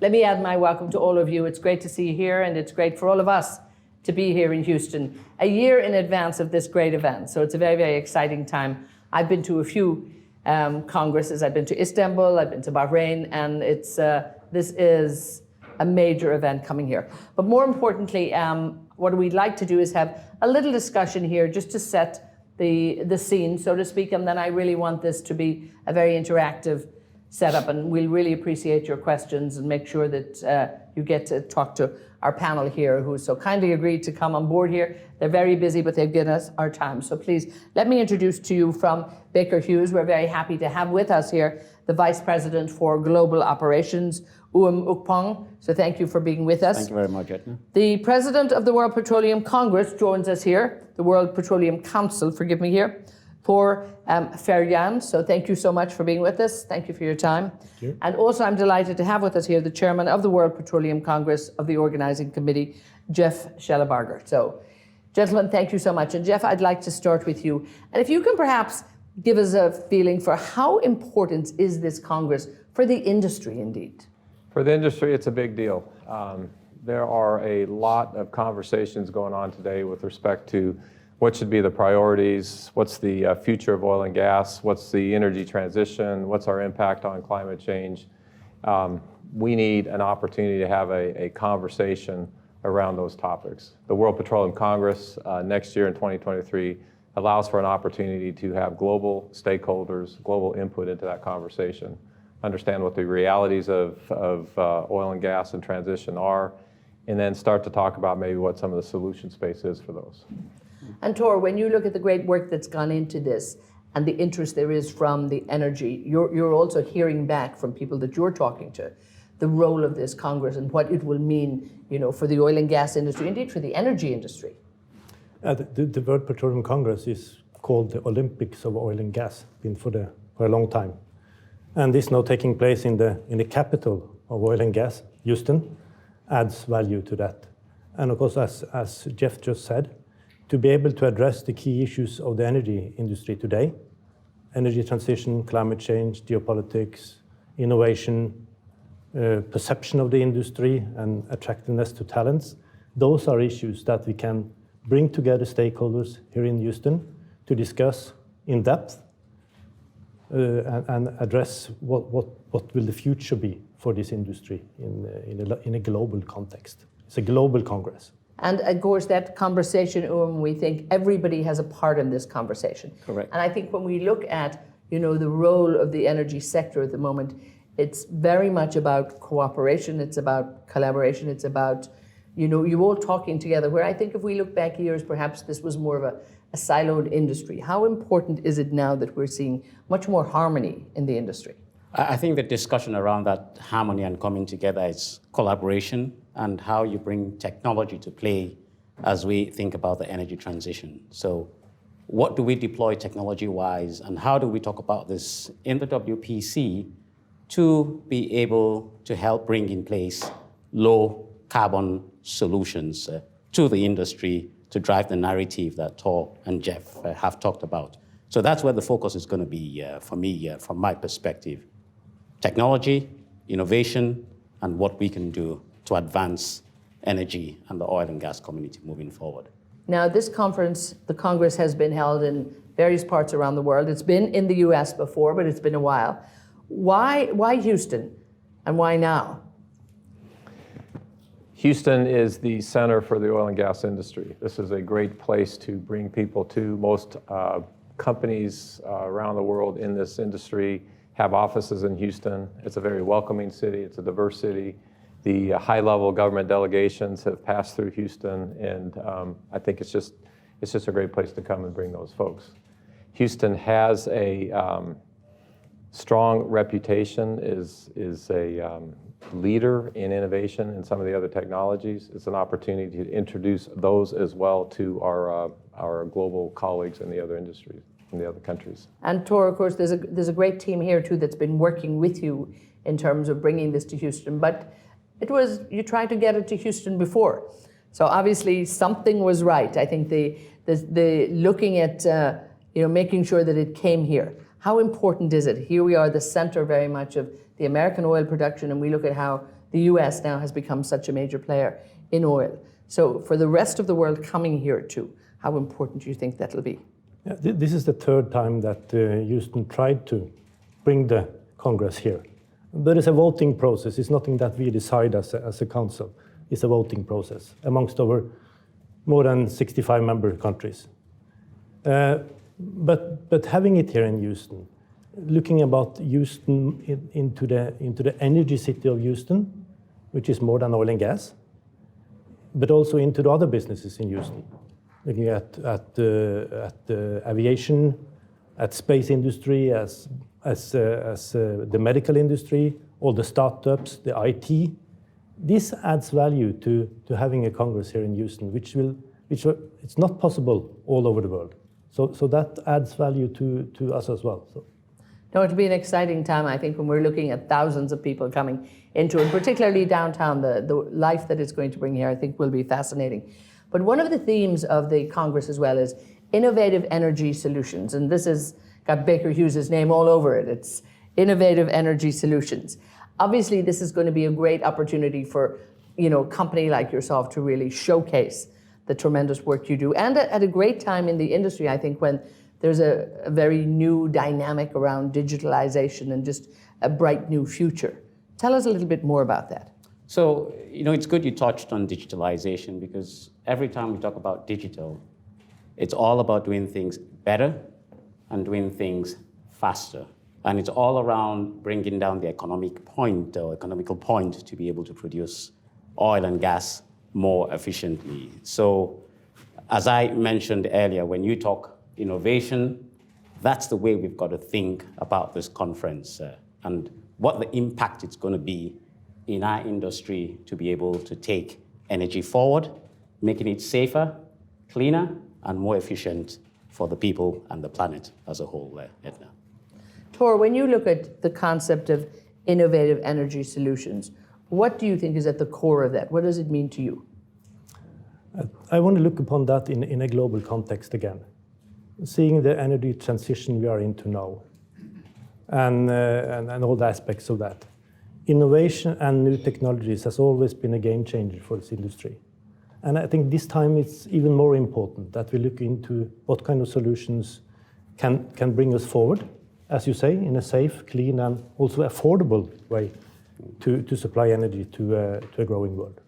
Let me add my welcome to all of you. It's great to see you here, and it's great for all of us to be here in Houston a year in advance of this great event. So it's a very, very exciting time. I've been to a few congresses. I've been to Istanbul, I've been to Bahrain, and this is a major event coming here. But more importantly, what we'd like to do is have a little discussion here just to set the scene, so to speak, and then I really want this to be a very interactive setup, and we'll really appreciate your questions and make sure that you get to talk to our panel here who so kindly agreed to come on board here. They're very busy, but they've given us our time. So please, let me introduce to you from Baker Hughes. We're very happy to have with us here the Vice President for Global Operations, Uwem Ukpong. So thank you for being with us. Thank you very much, Eithne. The President of the World Petroleum Congress joins us here, the World Petroleum Council, forgive me here, Tor Fjaeran. So thank you so much for being with us. Thank you for your time. Thank you. And also I'm delighted to have with us here the Chairman of the World Petroleum Congress of the Organizing Committee, Jeff Shelibarger. So gentlemen, thank you so much. And Jeff, I'd like to start with you. And if you can perhaps give us a feeling for how important is this Congress for the industry indeed? For the industry, it's a big deal. There are a lot of conversations going on today with respect to what should be the priorities, what's the future of oil and gas, what's the energy transition, what's our impact on climate change. We need an opportunity to have a conversation around those topics. The World Petroleum Congress next year in 2023 allows for an opportunity to have global stakeholders, global input into that conversation, understand what the realities of oil and gas and transition are, and then start to talk about maybe what some of the solution space is for those. And Tor, when you look at the great work that's gone into this and the interest there is from the energy, you're also hearing back from people that you're talking to the role of this Congress and what it will mean, for the oil and gas industry, indeed for the energy industry. The World Petroleum Congress is called the Olympics of oil and gas, been for a long time. And this now taking place in the capital of oil and gas, Houston, adds value to that. And of course, as Jeff just said, to be able to address the key issues of the energy industry today, energy transition, climate change, geopolitics, innovation, perception of the industry, and attractiveness to talents, those are issues that we can bring together stakeholders here in Houston to discuss in depth and address what will the future be for this industry in a global context. It's a global Congress. And of course, that conversation, we think everybody has a part in this conversation. Correct. And I think when we look at, the role of the energy sector at the moment, it's very much about cooperation, it's about collaboration, it's about, you all talking together, where I think if we look back years, perhaps this was more of a siloed industry. How important is it now that we're seeing much more harmony in the industry? I think the discussion around that harmony and coming together is collaboration and how you bring technology to play as we think about the energy transition. So what do we deploy technology-wise, and how do we talk about this in the WPC to be able to help bring in place low-carbon solutions to the industry to drive the narrative that Tor and Jeff have talked about. So that's where the focus is going to be for me, from my perspective. Technology, innovation, and what we can do to advance energy and the oil and gas community moving forward. Now, this conference, the Congress, has been held in various parts around the world. It's been in the US before, but it's been a while. Why Houston, and why now? Houston is the center for the oil and gas industry. This is a great place to bring people to. Most companies around the world in this industry have offices in Houston. It's a very welcoming city. It's a diverse city. The high-level government delegations have passed through Houston, and I think it's just a great place to come and bring those folks. Houston has a strong reputation, is a leader in innovation in some of the other technologies. It's an opportunity to introduce those as well to our global colleagues in the other industries, in the other countries. And Tor, of course, there's a great team here too that's been working with you in terms of bringing this to Houston, but you tried to get it to Houston before. So obviously something was right. I think the looking at making sure that it came here. How important is it? Here we are, the center very much of the American oil production, and we look at how the US now has become such a major player in oil. So for the rest of the world coming here too, how important do you think that'll be? Yeah, this is the third time that Houston tried to bring the Congress here. But it's a voting process. It's nothing that we decide as a council. It's a voting process amongst our more than 65 member countries. But having it here in Houston, looking about Houston into the energy city of Houston, which is more than oil and gas, but also into the other businesses in Houston, looking at aviation, at space industry, as the medical industry, all the startups, the IT. This adds value to having a Congress here in Houston, which it's not possible all over the world. So that adds value to us as well. So. No, it'll be an exciting time, I think, when we're looking at thousands of people coming into it, particularly downtown. The life that it's going to bring here, I think, will be fascinating. But one of the themes of the Congress as well is innovative energy solutions. And this has got Baker Hughes' name all over it. It's innovative energy solutions. Obviously, this is going to be a great opportunity for, a company like yourself to really showcase the tremendous work you do. And at a great time in the industry, I think, when there's a very new dynamic around digitalization and just a bright new future. Tell us a little bit more about that. So, it's good you touched on digitalization, because every time we talk about digital, it's all about doing things better and doing things faster. And it's all around bringing down the economical point to be able to produce oil and gas more efficiently. So, as I mentioned earlier, when you talk innovation, that's the way we've got to think about this conference and what the impact it's going to be in our industry to be able to take energy forward, making it safer, cleaner, and more efficient for the people and the planet as a whole, Eithne. Tor, when you look at the concept of innovative energy solutions, what do you think is at the core of that? What does it mean to you? I want to look upon that in a global context again. Seeing the energy transition we are into now and all the aspects of that. Innovation and new technologies has always been a game changer for this industry. And I think this time it's even more important that we look into what kind of solutions can bring us forward, as you say, in a safe, clean, and also affordable way to supply energy to a growing world.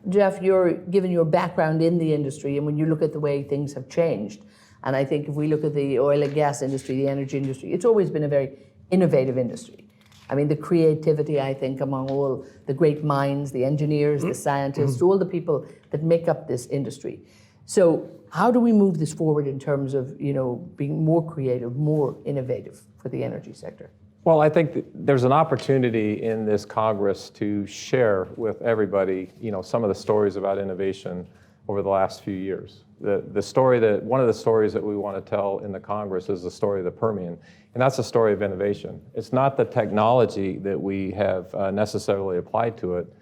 Jeff, given your background in the industry, and when you look at the way things have changed, and I think if we look at the oil and gas industry, the energy industry, it's always been a very innovative industry. I mean, the creativity, I think, among all the great minds, the engineers, the scientists, all the people that make up this industry. So how do we move this forward in terms of, being more creative, more innovative for the energy sector? Well, I think there's an opportunity in this Congress to share with everybody, some of the stories about innovation over the last few years. One of the stories that we want to tell in the Congress is the story of the Permian, and that's the story of innovation. It's not the technology that we have necessarily applied to it,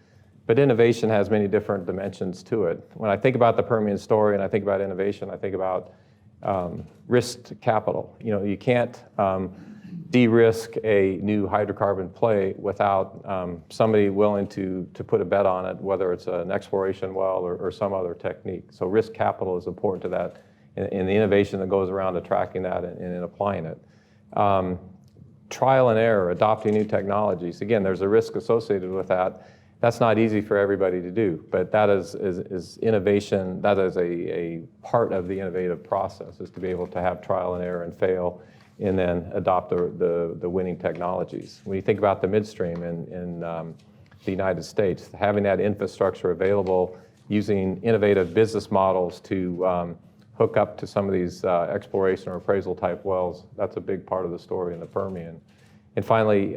but innovation has many different dimensions to it. When I think about the Permian story and I think about innovation, I think about risked capital. You can't de-risk a new hydrocarbon play without somebody willing to put a bet on it, whether it's an exploration well or some other technique. So risk capital is important to that, and the innovation that goes around attracting that and applying it. Trial and error, adopting new technologies. Again, there's a risk associated with that. That's not easy for everybody to do, but that is innovation. That is a part of the innovative process, is to be able to have trial and error and fail, and then adopt the winning technologies. When you think about the midstream in the United States, having that infrastructure available, using innovative business models to hook up to some of these exploration or appraisal type wells, that's a big part of the story in the Permian. And finally,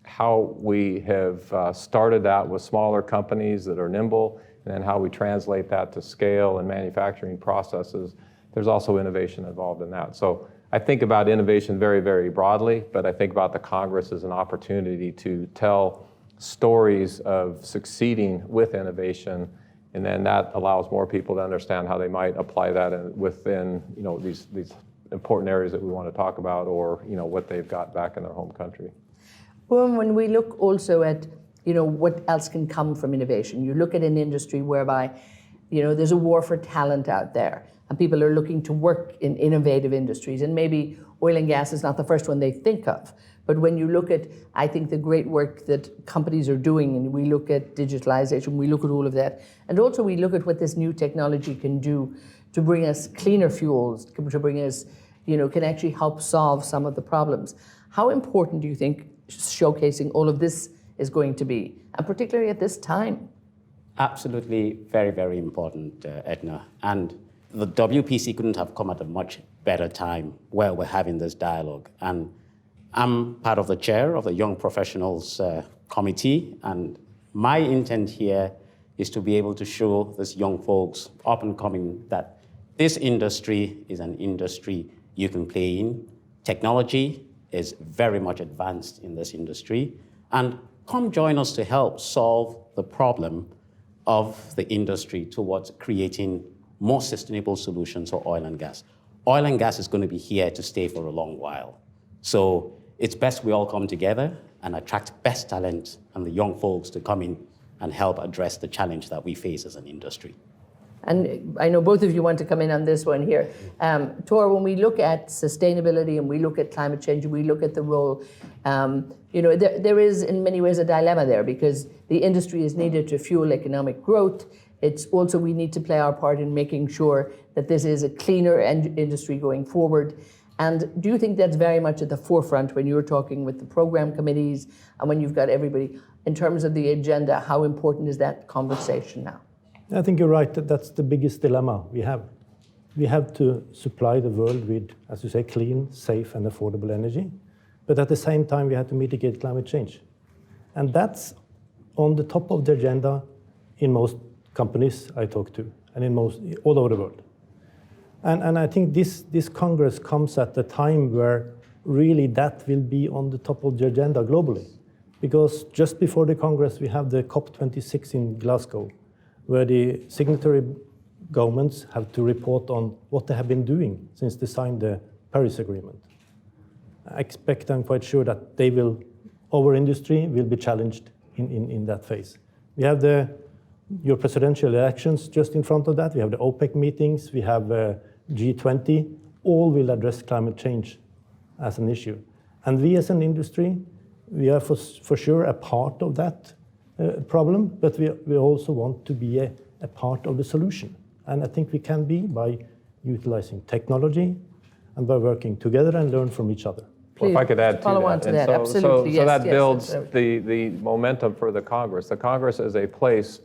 how we have started out with smaller companies that are nimble, and then how we translate that to scale and manufacturing processes. There's also innovation involved in that. So I think about innovation very, very broadly, but I think about the Congress as an opportunity to tell stories of succeeding with innovation, and then that allows more people to understand how they might apply that within these important areas that we want to talk about, or what they've got back in their home country. Well, when we look also at what else can come from innovation. You look at an industry whereby, there's a war for talent out there, and people are looking to work in innovative industries, and maybe oil and gas is not the first one they think of. But when you look at, I think, the great work that companies are doing, and we look at digitalization, we look at all of that, and also we look at what this new technology can do to bring us cleaner fuels, to bring us, can actually help solve some of the problems. How important do you think showcasing all of this is going to be, and particularly at this time? Absolutely very, very important, Eithne. And the WPC couldn't have come at a much better time where we're having this dialogue. And I'm part of the chair of the Young Professionals Committee, and my intent here is to be able to show these young folks up and coming that this industry is an industry you can play in. Technology is very much advanced in this industry, and come join us to help solve the problem of the industry towards creating more sustainable solutions for oil and gas. Oil and gas is going to be here to stay for a long while. So it's best we all come together and attract best talent and the young folks to come in and help address the challenge that we face as an industry. And I know both of you want to come in on this one here. Tor, when we look at sustainability and we look at climate change and we look at the role, there is in many ways a dilemma there, because the industry is needed to fuel economic growth. It's also, we need to play our part in making sure that this is a cleaner industry going forward. And do you think that's very much at the forefront when you're talking with the program committees and when you've got everybody in terms of the agenda? How important is that conversation now? I think you're right. That's the biggest dilemma we have. We have to supply the world with, as you say, clean, safe, and affordable energy. But at the same time, we have to mitigate climate change. And that's on the top of the agenda in most companies I talk to, and in most all over the world. And I think this Congress comes at the time where really that will be on the top of the agenda globally. Because just before the Congress, we have the COP26 in Glasgow, where the signatory governments have to report on what they have been doing since they signed the Paris Agreement. I expect, I'm quite sure that our industry will be challenged in that phase. We have your presidential elections just in front of that. We have the OPEC meetings. We have G20. All will address climate change as an issue. And we as an industry, we are for sure a part of that problem, but we also want to be a part of the solution. And I think we can be by utilizing technology and by working together and learn from each other. Well, if I could add to follow that. on to that, absolutely. So that yes, builds absolutely. the momentum for the Congress. The Congress is a place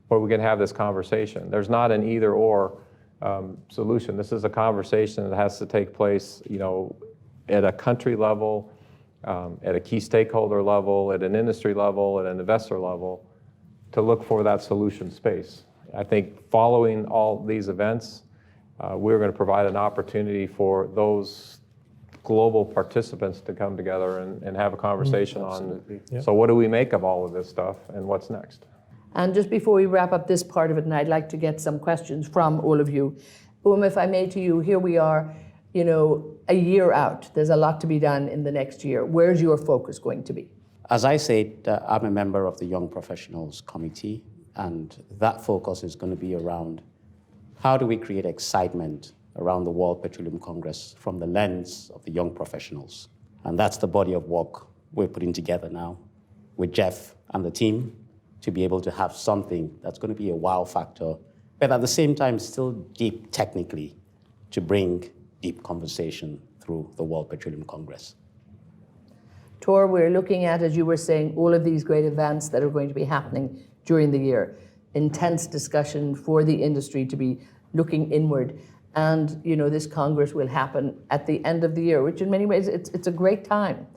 where we can have this conversation. There's not an either-or solution. This is a conversation that has to take place, at a country level, at a key stakeholder level, at an industry level, at an investor level, to look for that solution space. I think following all these events, we're going to provide an opportunity for those global participants to come together and have a conversation on, so what do we make of all of this stuff and what's next? And just before we wrap up this part of it, and I'd like to get some questions from all of you. If I may to you, here we are, a year out. There's a lot to be done in the next year. Where's your focus going to be? As I said, I'm a member of the Young Professionals Committee, and that focus is going to be around how do we create excitement around the World Petroleum Congress from the lens of the young professionals. And that's the body of work we're putting together now with Jeff and the team to be able to have something that's going to be a wow factor, but at the same time still deep technically to bring deep conversation through the World Petroleum Congress. Tor, we're looking at, as you were saying, all of these great events that are going to be happening during the year. Intense discussion for the industry to be looking inward. And this Congress will happen at the end of the year, which in many ways it's a great time.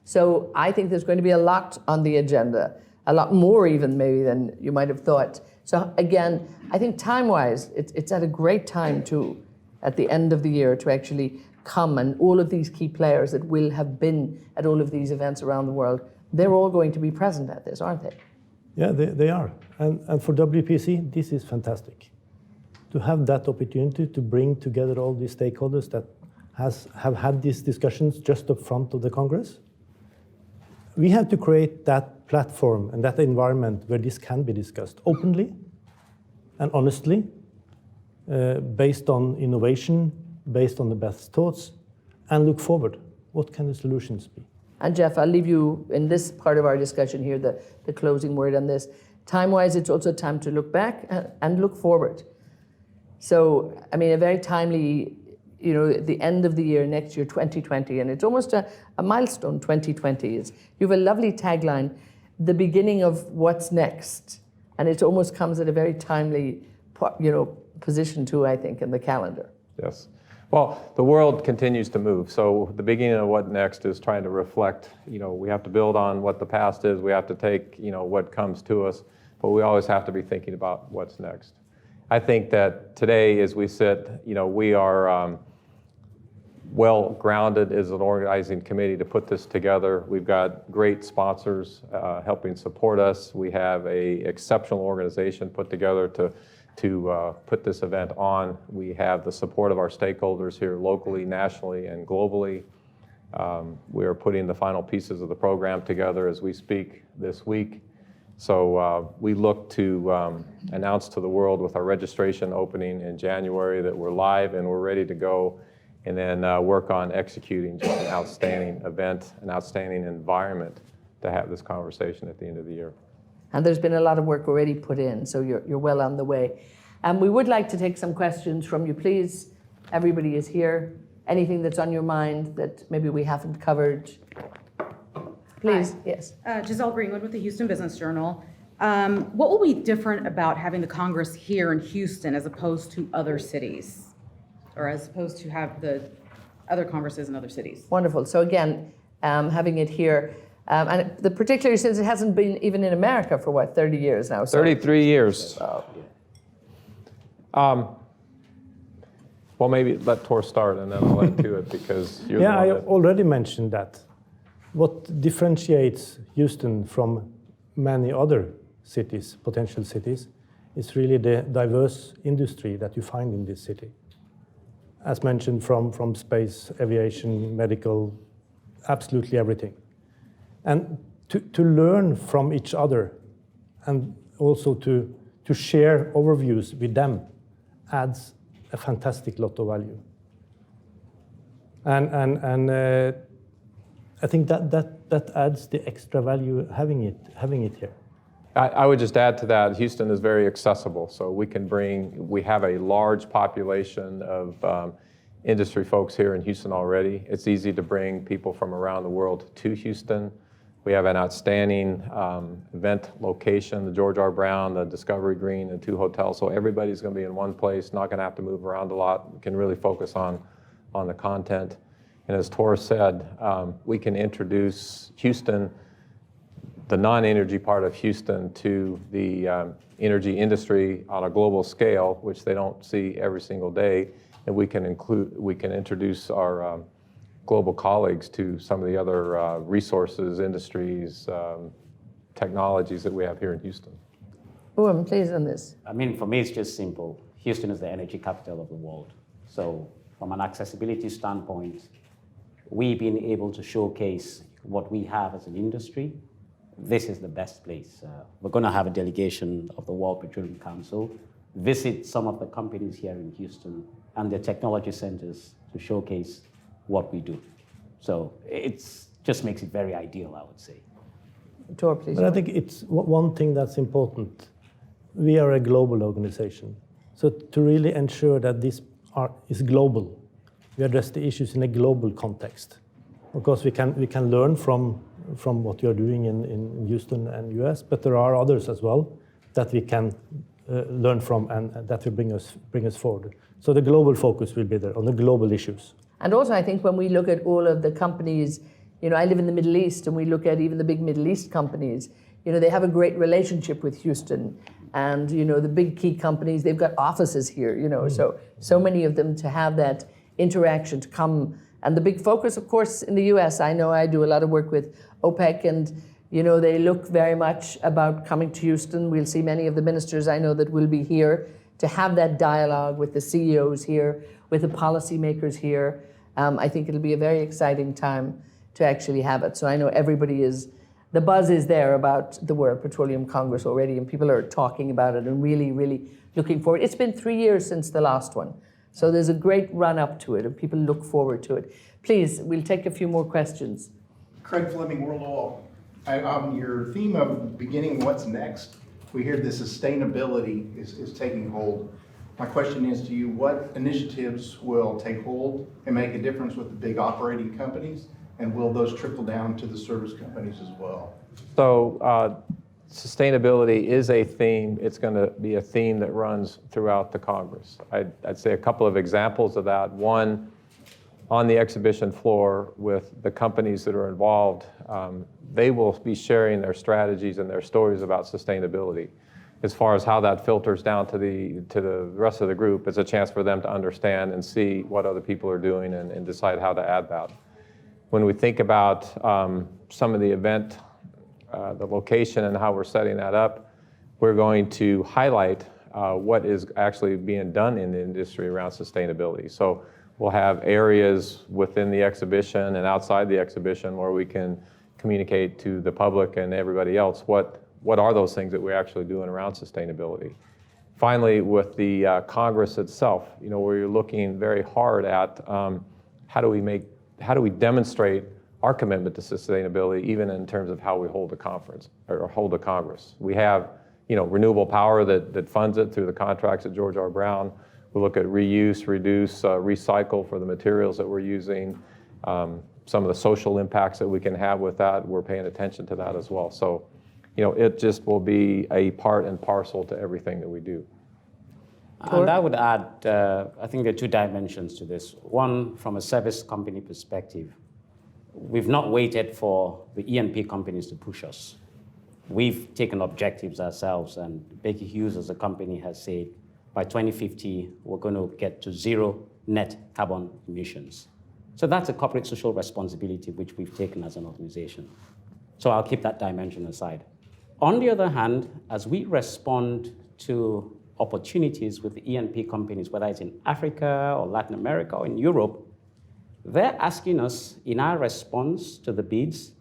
So I think there's going to be a lot on the agenda, a lot more even maybe than you might have thought. So again, I think time-wise, it's at a great time to, at the end of the year, to actually come, and all of these key players that will have been at all of these events around the world, they're all going to be present at this, aren't they? Yeah, they are. And for WPC, this is fantastic. To have that opportunity to bring together all these stakeholders that have had these discussions just up front of the Congress. we have to create that platform and that environment where this can be discussed openly and honestly, based on innovation, based on the best thoughts, and look forward. What can the solutions be? And Jeff, I'll leave you in this part of our discussion here, the closing word on this. Time-wise, it's also time to look back and look forward. So, I mean, a very timely, the end of the year, next year, 2020, and it's almost a milestone, 2020. You have a lovely tagline, the beginning of what's next. And it almost comes at a very timely, position too, I think, in the calendar. Yes. Well, the world continues to move. So the beginning of what next is trying to reflect, we have to build on what the past is. We have to take, what comes to us, but we always have to be thinking about what's next. I think that today, as we sit, we are well grounded as an organizing committee to put this together. We've got great sponsors helping support us. We have an exceptional organization put together to put this event on. We have the support of our stakeholders here locally, nationally, and globally. We are putting the final pieces of the program together as we speak this week. So we look to announce to the world with our registration opening in January that we're live and we're ready to go, and then work on executing just an outstanding event, an outstanding environment to have this conversation at the end of the year. And there's been a lot of work already put in, so you're well on the way. And we would like to take some questions from you, please. Everybody is here. Anything that's on your mind that maybe we haven't covered? Please, Hi. yes. Giselle Greenwood with the Houston Business Journal. What will be different about having the Congress here in Houston as opposed to other cities? Or as opposed to have the other Congresses in other cities? Wonderful. So again, having it here, and particularly since it hasn't been even in America for 30 years now. So. 33 years. Well, maybe let Tor start and then I'll add to it because you're Yeah, I the one that... already mentioned that. What differentiates Houston from many other cities, potential cities, is really the diverse industry that you find in this city. As mentioned, from space, aviation, medical, absolutely everything. And to learn from each other and also to share overviews with them adds a fantastic lot of value. And I think that adds the extra value having it here. I would just add to that, Houston is very accessible, so we have a large population of industry folks here in Houston already. It's easy to bring people from around the world to Houston. We have an outstanding event location, the George R. Brown, the Discovery Green, and 2 hotels, so everybody's gonna be in one place, not gonna have to move around a lot. We can really focus on the content. And as Tor said, we can introduce Houston, the non-energy part of Houston, to the energy industry on a global scale, which they don't see every single day. And we can introduce our global colleagues to some of the other resources, industries, technologies that we have here in Houston. Uwem, please on this. I mean, for me, it's just simple. Houston is the energy capital of the world. So from an accessibility standpoint, we being able to showcase what we have as an industry, this is the best place. We're going to have a delegation of the World Petroleum Council visit some of the companies here in Houston and their technology centers to showcase what we do. So it just makes it very ideal, I would say. Tor, please. But I think it's one thing that's important. We are a global organization. So to really ensure that this is global, we address the issues in a global context. Of course, we can learn from what you're doing in Houston and US, but there are others as well that we can learn from and that will bring us forward. So the global focus will be there on the global issues. And also, I think when we look at all of the companies, I live in the Middle East, and we look at even the big Middle East companies, they have a great relationship with Houston. And, the big key companies, they've got offices here, so many of them to have that interaction to come. And the big focus, of course, in the US, I know I do a lot of work with OPEC, and, they look very much about coming to Houston. We'll see many of the ministers I know that will be here to have that dialogue with the CEOs here, with the policymakers here. I think it'll be a very exciting time to actually have it. So I know everybody is the buzz is there about the World Petroleum Congress already, and people are talking about it and really, really looking forward. It's been 3 years since the last one, so there's a great run up to it, and people look forward to it. Please, we'll take a few more questions. Craig Fleming, World Oil. On your theme of beginning what's next, we hear the sustainability is taking hold. My question is to you, what initiatives will take hold and make a difference with the big operating companies? And will those trickle down to the service companies as well? So sustainability is a theme. It's going to be a theme that runs throughout the Congress. I'd say a couple of examples of that. One, on the exhibition floor with the companies that are involved, they will be sharing their strategies and their stories about sustainability. As far as how that filters down to the rest of the group, it's a chance for them to understand and see what other people are doing and decide how to add that. When we think about some of the event, the location and how we're setting that up, we're going to highlight what is actually being done in the industry around sustainability. So we'll have areas within the exhibition and outside the exhibition where we can communicate to the public and everybody else what are those things that we're actually doing around sustainability. Finally, with the Congress itself, where you're looking very hard at how do we demonstrate our commitment to sustainability, even in terms of how we hold a conference or hold a Congress. We have, renewable power that funds it through the contracts at George R. Brown. We look at reuse, reduce, recycle for the materials that we're using. Some of the social impacts that we can have with that, we're paying attention to that as well. So, it just will be a part and parcel to everything that we do. And I would add, I think there are two dimensions to this. One, from a service company perspective, we've not waited for the E&P companies to push us. We've taken objectives ourselves, and Baker Hughes as a company has said, by 2050, we're going to get to zero net carbon emissions. So that's a corporate social responsibility which we've taken as an organization. So I'll keep that dimension aside. On the other hand, as we respond to opportunities with the E&P companies, whether it's in Africa or Latin America or in Europe, they're asking us in our response to the bids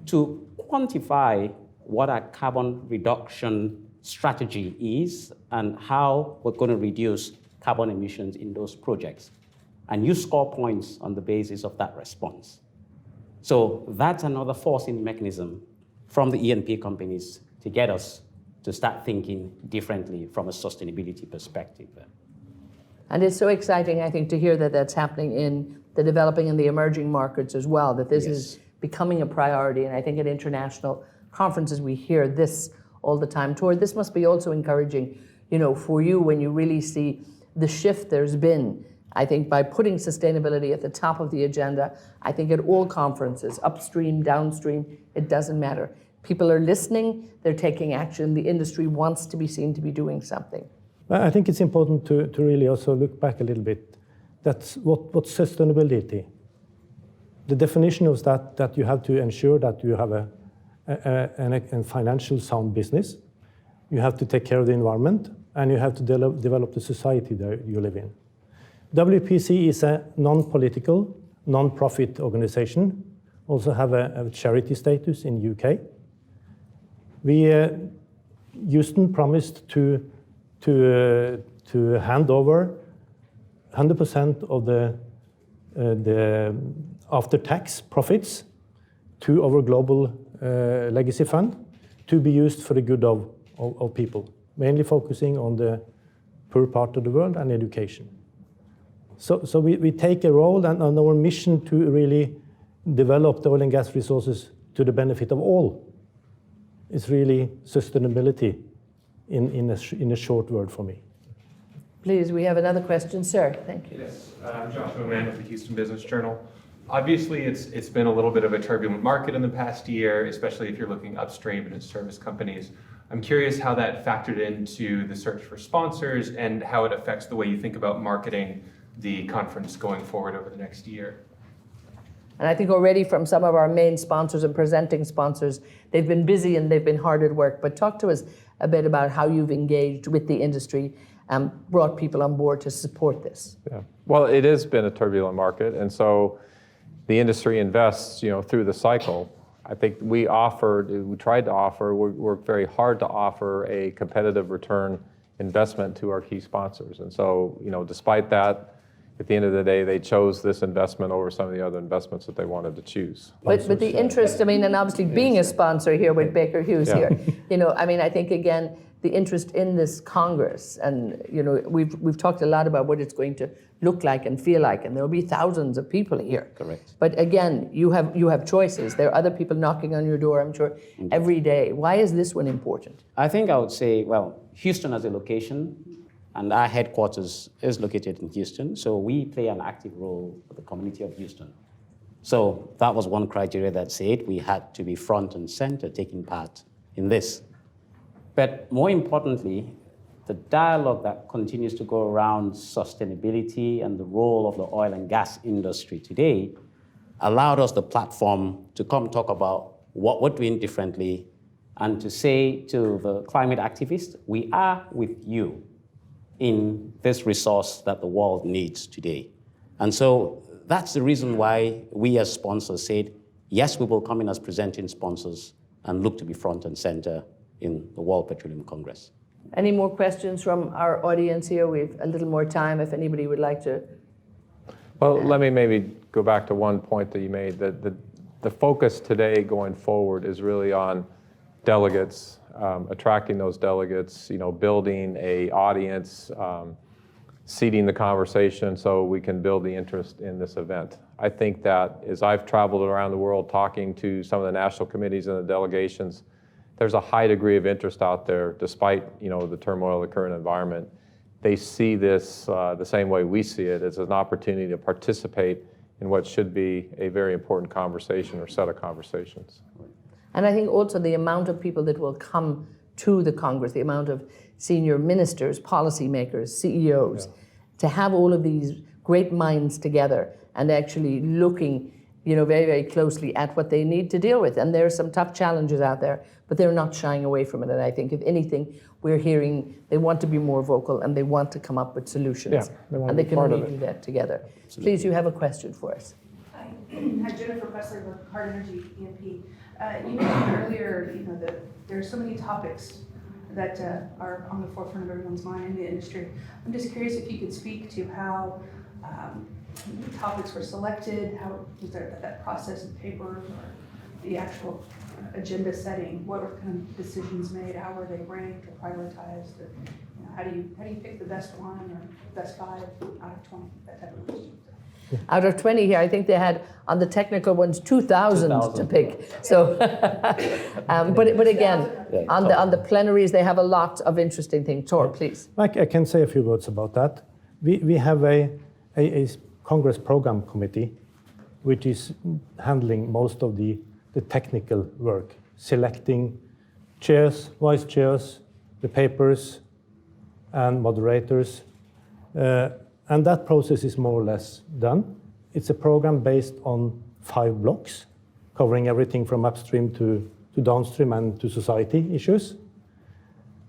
to quantify what our carbon reduction strategy is and how we're going to reduce carbon emissions in those projects. And you score points on the basis of that response. So that's another forcing mechanism from the E&P companies to get us to start thinking differently from a sustainability perspective. And it's so exciting, I think, to hear that that's happening in the developing and the emerging markets as well, that this is becoming a priority. And I think at international conferences, we hear this all the time. Tor, this must be also encouraging, for you when you really see the shift there's been. I think by putting sustainability at the top of the agenda, I think at all conferences, upstream, downstream, it doesn't matter. People are listening, they're taking action, the industry wants to be seen to be doing something. I think it's important to really also look back a little bit. That's what's sustainability. The definition of that you have to ensure that you have a financial sound business, you have to take care of the environment, and you have to develop the society that you live in. WPC is a non-political, non-profit organization, also have a charity status in UK. Houston promised to hand over 100% of the after-tax profits to our global legacy fund to be used for the good of people, mainly focusing on the poor part of the world and education. So we take a role and on our mission to really develop the oil and gas resources to the benefit of all. It's really sustainability in a short word for me. Please, we have another question, sir. Thank you. Yes, I'm Joshua Mann with the Houston Business Journal. Obviously, it's been a little bit of a turbulent market in the past year, especially if you're looking upstream and at service companies. I'm curious how that factored into the search for sponsors and how it affects the way you think about marketing the conference going forward over the next year. And I think already from some of our main sponsors and presenting sponsors, they've been busy and they've been hard at work. But talk to us a bit about how you've engaged with the industry and brought people on board to support this. Yeah. Well, it has been a turbulent market, and so the industry invests, through the cycle. I think we tried to offer, we worked very hard to offer a competitive return investment to our key sponsors. And so, despite that, at the end of the day, they chose this investment over some of the other investments that they wanted to choose. But the interest, and obviously being a sponsor here with Baker Hughes Yeah. here, I think again, the interest in this Congress, and we've talked a lot about what it's going to look like and feel like, and there will be thousands of people here. Correct. But again, you have choices. There are other people knocking on your door, I'm sure, every day. Why is this one important? I think I would say, well, Houston as a location, and our headquarters is located in Houston, so we play an active role with the community of Houston. So that was one criteria that said we had to be front and center taking part in this. But more importantly, the dialogue that continues to go around sustainability and the role of the oil and gas industry today allowed us the platform to come talk about what we're doing differently and to say to the climate activists, we are with you in this resource that the world needs today. And so that's the reason why we as sponsors said, yes, we will come in as presenting sponsors and look to be front and center in the World Petroleum Congress. Any more questions from our audience here? We have a little more time if anybody would like to. Well, let me maybe go back to one point that you made, that the focus today going forward is really on delegates, attracting those delegates, building an audience, seeding the conversation so we can build the interest in this event. I think that as I've traveled around the world talking to some of the national committees and the delegations, there's a high degree of interest out there despite the turmoil of the current environment. They see this the same way we see it, as an opportunity to participate in what should be a very important conversation or set of conversations. And I think also the amount of people that will come to the Congress, the amount of senior ministers, policymakers, CEOs, to have all of these great minds together and actually looking very, very closely at what they need to deal with. And there are some tough challenges out there, but they're not shying away from it. And I think if anything, we're hearing they want to be more vocal and they want to come up with solutions. Yeah, they want and to they be can part of really it. do that together. Please, you have a question for us. Hi, Jennifer Pressler with Hard Energy EMP. You mentioned earlier, that there are so many topics that are on the forefront of everyone's mind in the industry. I'm just curious if you could speak to how topics were selected, how was there that process of papers or the actual agenda setting? What were kind of decisions made? How were they ranked or prioritized? How do you pick the best one or best 5 out of 20? That type of question. Out of 20 here, I think they had on the technical ones 2,000 to pick. So, but again, on the plenaries, they have a lot of interesting things. Tor, please. I can say a few words about that. We have a Congress Program Committee, which is handling most of the technical work, selecting chairs, vice chairs, the papers, and moderators. And that process is more or less done. It's a program based on 5 blocks, covering everything from upstream to downstream and to society issues.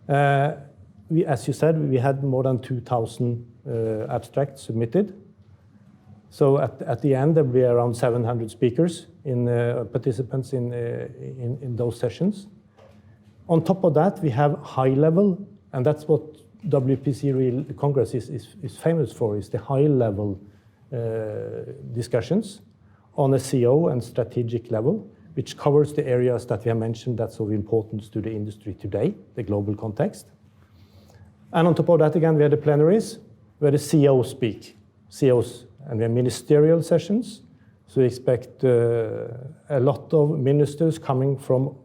As you said, we had more than 2,000 abstracts submitted. So at the end, there will be around 700 speakers, participants in those sessions. On top of that, we have high level, and that's what WPC Congress is famous for, is the high-level discussions on a CO and strategic level, which covers the areas that we have mentioned that's of importance to the industry today, the global context. And on top of that, again, we have the plenaries, where the CEOs speak. CEOs, and we have ministerial sessions, so we expect a lot of ministers coming from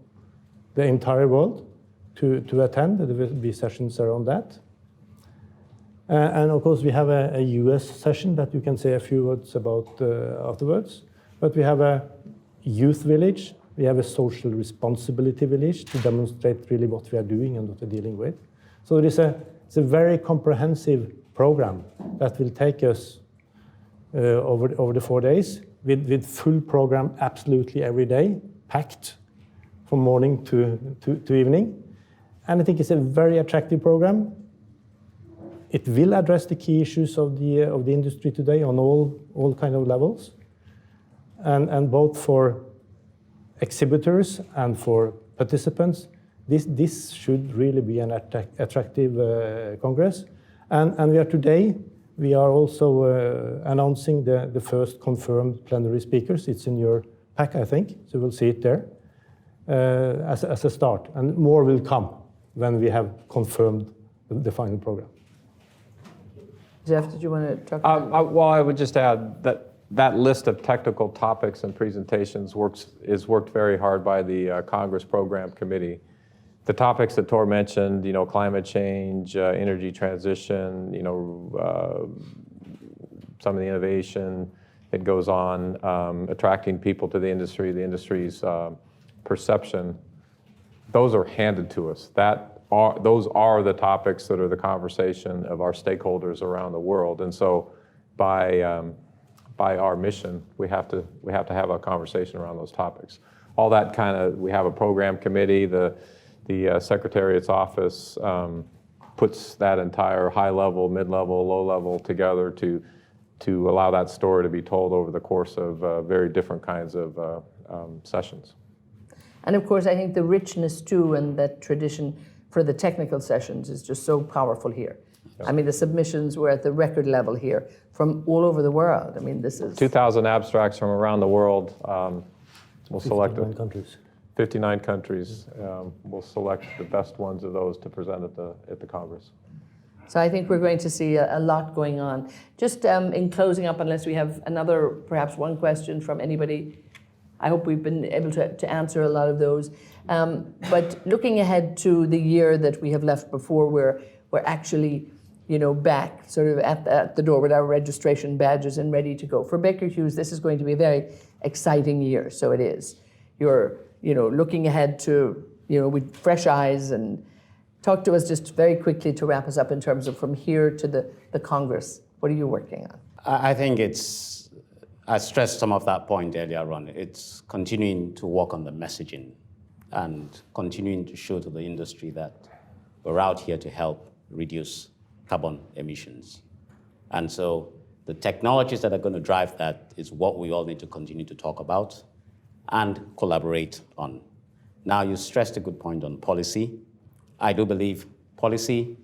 the entire world to attend. There will be sessions around that. And of course, we have a US session that you can say a few words about afterwards. But we have a youth village. We have a social responsibility village to demonstrate really what we are doing and what we're dealing with. So it's a very comprehensive program that will take us over the 4 days with full program absolutely every day, packed from morning to evening. And I think it's a very attractive program. It will address the key issues of the industry today on all kind of levels, and both for exhibitors and for participants, this should really be an attractive Congress. And we are today, we are also announcing the first confirmed plenary speakers. It's in your pack, I think, so we'll see it there as a start. And more will come when we have confirmed the final program. Jeff, did you want to talk about Well, I would just add that list of technical topics and presentations is worked very hard by the Congress Program Committee. The topics that Tor mentioned, climate change, energy transition, some of the innovation that goes on, attracting people to the industry's perception, those are handed to us. Those are the topics that are the conversation of our stakeholders around the world. And so by our mission, we have to have a conversation around those topics. All that we have a program committee, the Secretariat's office puts that entire high level, mid-level, low level together to allow that story to be told over the course of very different kinds of sessions. And of course, I think the richness too and that tradition for the technical sessions is just so powerful here. Yep. I mean, the submissions were at the record level here from all over the world. I mean, this is 2,000 abstracts from around the world. We'll select 59 countries. 59 countries. We'll select the best ones of those to present at the Congress. So I think we're going to see a lot going on. Just in closing up, unless we have another, perhaps one question from anybody, I hope we've been able to answer a lot of those. But looking ahead to the year that we have left before, we're actually, back sort of at the door with our registration badges and ready to go. For Baker Hughes, this is going to be a very exciting year. So it is. You're, looking ahead to, with fresh eyes, and talk to us just very quickly to wrap us up in terms of from here to the Congress. What are you working on? I think I stressed some of that point earlier on. It's continuing to work on the messaging and continuing to show to the industry that we're out here to help reduce carbon emissions. And so the technologies that are going to drive that is what we all need to continue to talk about and collaborate on. Now, you stressed a good point on policy. I do believe policy,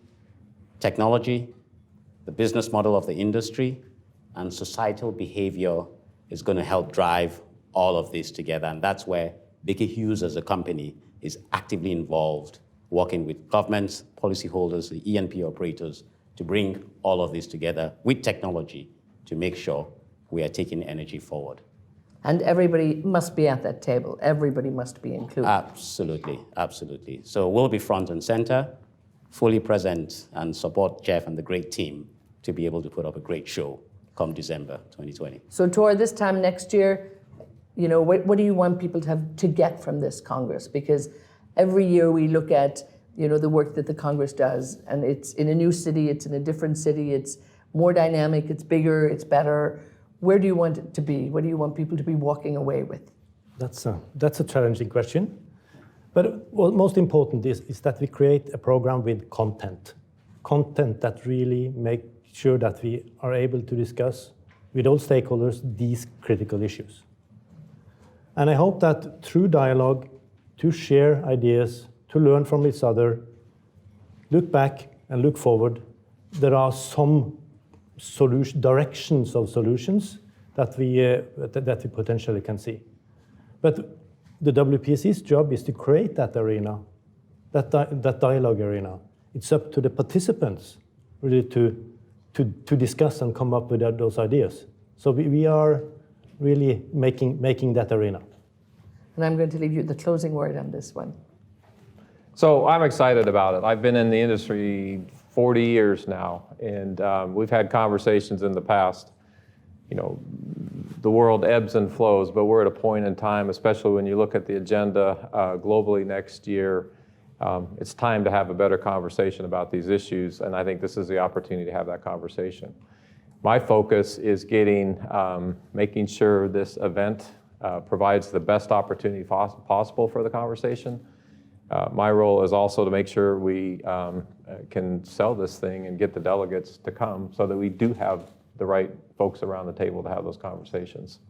technology, the business model of the industry, and societal behavior is going to help drive all of this together. And that's where Baker Hughes as a company is actively involved, working with governments, policyholders, the E&P operators, to bring all of this together with technology to make sure we are taking energy forward. And everybody must be at that table. Everybody must be included. Absolutely, absolutely. So we'll be front and center, fully present, and support Jeff and the great team to be able to put up a great show come December 2020. So Tor, this time next year, what do you want people to get from this Congress? Because every year we look at, the work that the Congress does, and it's in a new city, it's in a different city, it's more dynamic, it's bigger, it's better. Where do you want it to be? What do you want people to be walking away with? That's a challenging question. But what most important is that we create a program with content that really make sure that we are able to discuss with all stakeholders these critical issues. And I hope that through dialogue, to share ideas, to learn from each other, look back and look forward, there are some directions of solutions that we potentially can see. But the WPC's job is to create that arena, that dialogue arena. It's up to the participants really to discuss and come up with those ideas. So we are really making that arena. And I'm going to leave you the closing word on this one. So I'm excited about it. I've been in the industry 40 years now, and we've had conversations in the past. The world ebbs and flows, but we're at a point in time, especially when you look at the agenda globally next year, it's time to have a better conversation about these issues, and I think this is the opportunity to have that conversation. My focus is making sure this event provides the best opportunity possible for the conversation. My role is also to make sure we can sell this thing and get the delegates to come so that we do have the right folks around the table to have those conversations.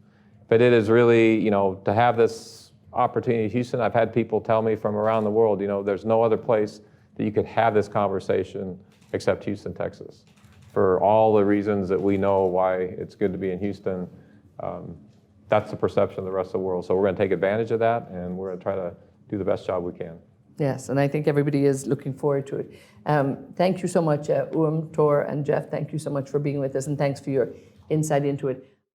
But it is really, to have this opportunity in Houston. I've had people tell me from around the world, there's no other place that you could have this conversation except Houston, Texas. For all the reasons that we know why it's good to be in Houston, that's the perception of the rest of the world. So we're going to take advantage of that, and we're going to try to do the best job we can. Yes, and I think everybody is looking forward to it. Thank you so much, Uwem, Tor, and Jeff. Thank you so much for being with us, and thanks for your insight into it.